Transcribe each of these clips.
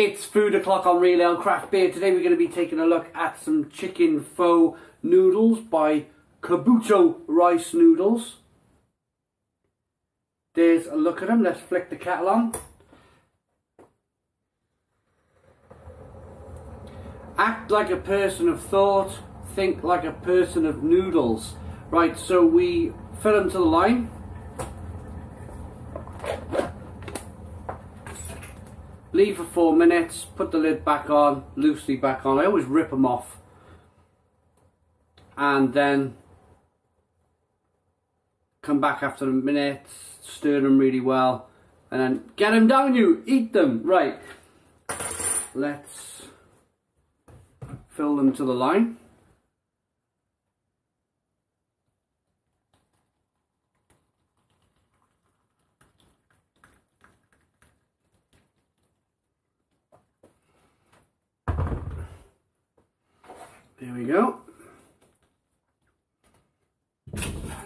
It's food o'clock on Real Ale Craft Beer. Today we're going to be taking a look at some chicken faux noodles by Kabuto rice noodles. There's a look at them. Let's flick the kettle on. Act like a person of thought, think like a person of noodles. Right, so we fill them to the line. Leave for 4 minutes, put the lid back on, loosely back on. I always rip them off. And then come back after a minute, stir them really well, and then get them down you, eat them. Right, let's fill them to the line. There we go.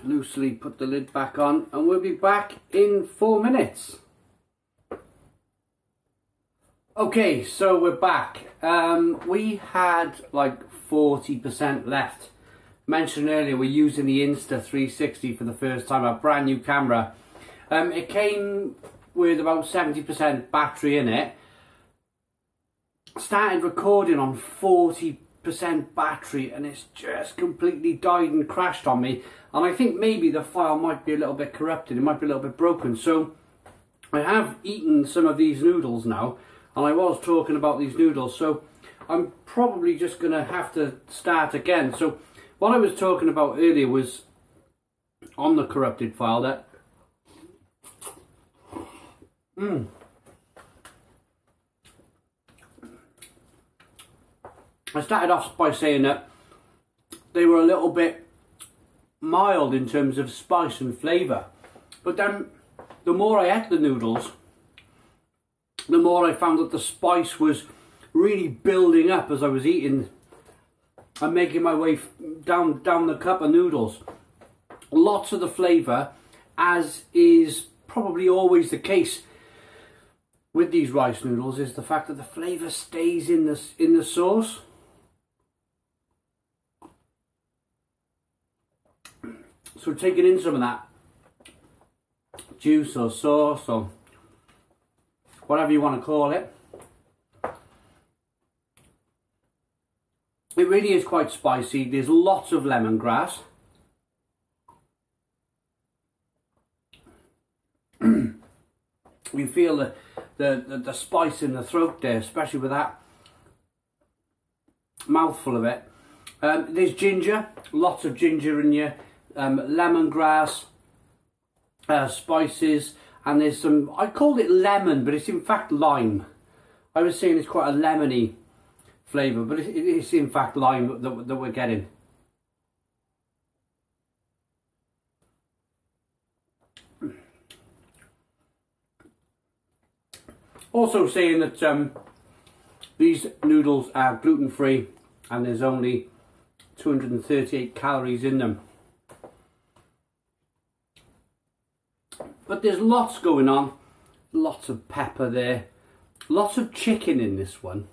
Loosely put the lid back on and we'll be back in 4 minutes. Okay, so we're back. We had like 40% left. Mentioned earlier we're using the Insta360 for the first time, a brand new camera. It came with about 70% battery in it. Started recording on 40% battery and it's just completely died and crashed on me, and I think maybe the file might be a little bit corrupted, it might be a little bit broken. So I have eaten some of these noodles now, and I was talking about these noodles, so I'm probably just gonna have to start again. So what I was talking about earlier was on the corrupted file that I started off by saying that they were a little bit mild in terms of spice and flavour. But then the more I ate the noodles, the more I found that the spice was really building up as I was eating and making my way down the cup of noodles. Lots of the flavour, as is probably always the case with these rice noodles, is the fact that the flavour stays in the sauce. So taking in some of that juice or sauce or whatever you want to call it, it really is quite spicy. There's lots of lemongrass. You feel the spice in the throat there, especially with that mouthful of it. There's ginger, lots of ginger in you. Lemongrass, spices, and there's some, I called it lemon, but it's in fact lime. I was saying it's quite a lemony flavour, but it's in fact lime that we're getting. Also saying that these noodles are gluten-free and there's only 238 calories in them. But there's lots going on, lots of pepper there, lots of chicken in this one.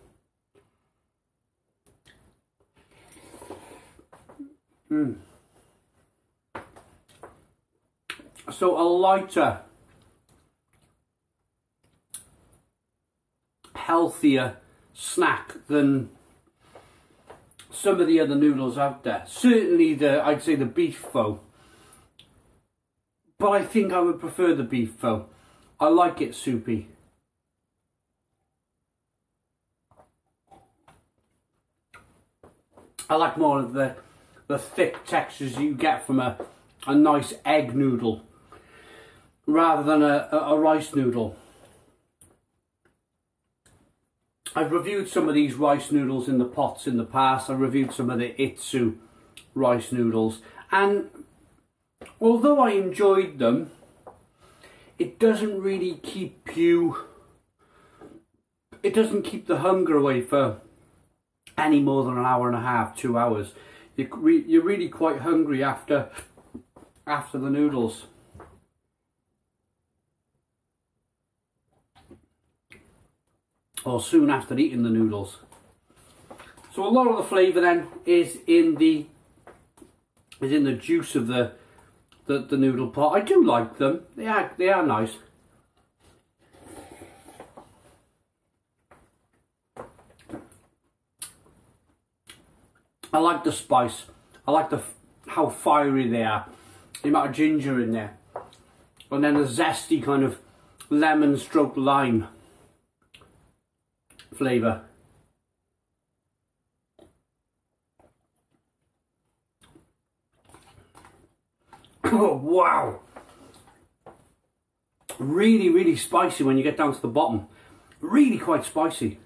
So a lighter, healthier snack than some of the other noodles out there. Certainly I'd say the beef pho. But I think I would prefer the beef pho. I like it soupy. I like more of the thick textures you get from a nice egg noodle rather than a rice noodle. I've reviewed some of these rice noodles in the pots in the past. I reviewed some of the Itsu rice noodles, and although I enjoyed them, it doesn't really keep you, it doesn't keep the hunger away for any more than an hour and a half, 2 hours. You're really quite hungry after the noodles. or soon after eating the noodles. So a lot of the flavour then is in the juice of the noodle pot. I do like them. They are nice. I like the spice. I like how fiery they are. The amount of ginger in there. And then the zesty kind of lemon stroke lime flavour. Oh, wow. Really, really spicy when you get down to the bottom. Really quite spicy.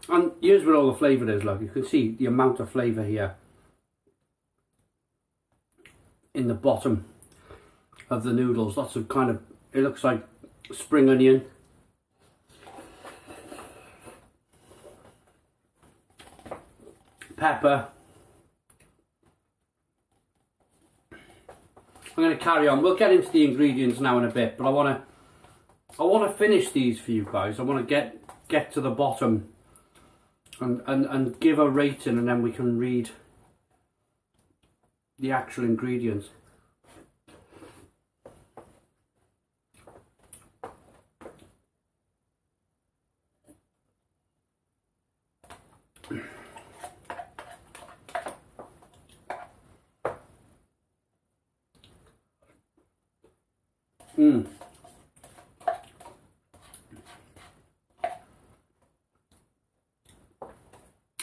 And here's where all the flavour is, look. You can see the amount of flavour here in the bottom of the noodles. Lots of kind of, it looks like spring onion. Pepper. I'm going to carry on. We'll get into the ingredients now in a bit, but I want to finish these for you guys. I want to get to the bottom and give a rating, and then we can read the actual ingredients.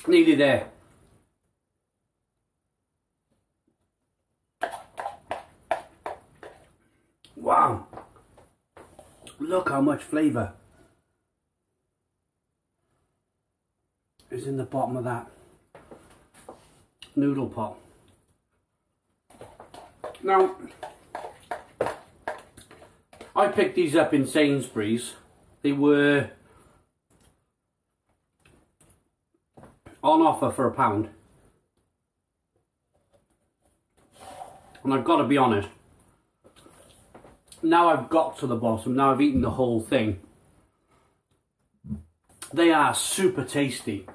Nearly there. Wow. Look how much flavour is in the bottom of that noodle pot. Now, I picked these up in Sainsbury's. They were on offer for £1. And I've got to be honest, now I've got to the bottom, now I've eaten the whole thing, they are super tasty.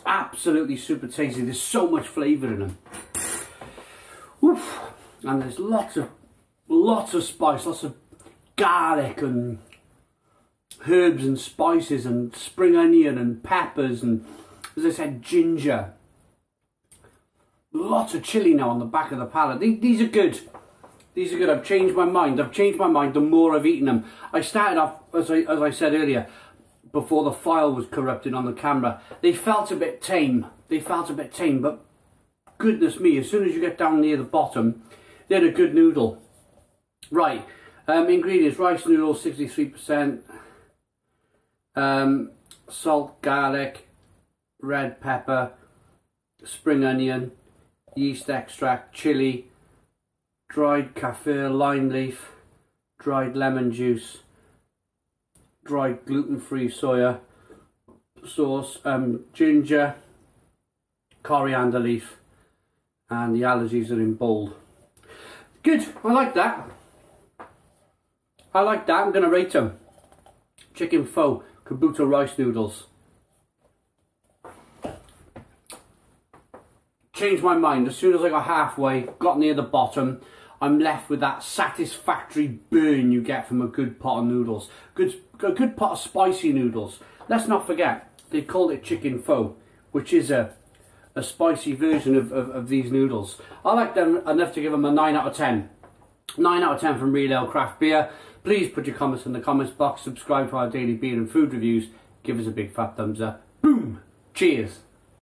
Absolutely super tasty. There's so much flavour in them. Oof. And there's lots of spice, lots of garlic and herbs and spices and spring onion and peppers and, as I said, ginger. Lots of chilli now on the back of the palate. These are good. These are good. I've changed my mind. I've changed my mind the more I've eaten them. I started off, as I said earlier, before the file was corrupted on the camera. They felt a bit tame. They felt a bit tame, but goodness me, as soon as you get down near the bottom, they're a good noodle. Right. Ingredients: rice noodles, 63%. Salt, garlic, red pepper, spring onion, yeast extract, chilli, dried kaffir, lime leaf, dried lemon juice, dried gluten-free soya sauce, ginger, coriander leaf, and the allergies are in bold. Good, I like that. I like that. I'm going to rate them. Chicken pho, Kabuto rice noodles. Changed my mind. As soon as I got halfway, got near the bottom, I'm left with that satisfactory burn you get from a good pot of noodles. A good pot of spicy noodles. Let's not forget, they called it chicken pho, which is a spicy version of these noodles. I like them enough to give them a 9 out of 10. 9 out of 10 from Real Ale Craft Beer. Please put your comments in the comments box. Subscribe to our daily beer and food reviews. Give us a big fat thumbs up. Boom! Cheers!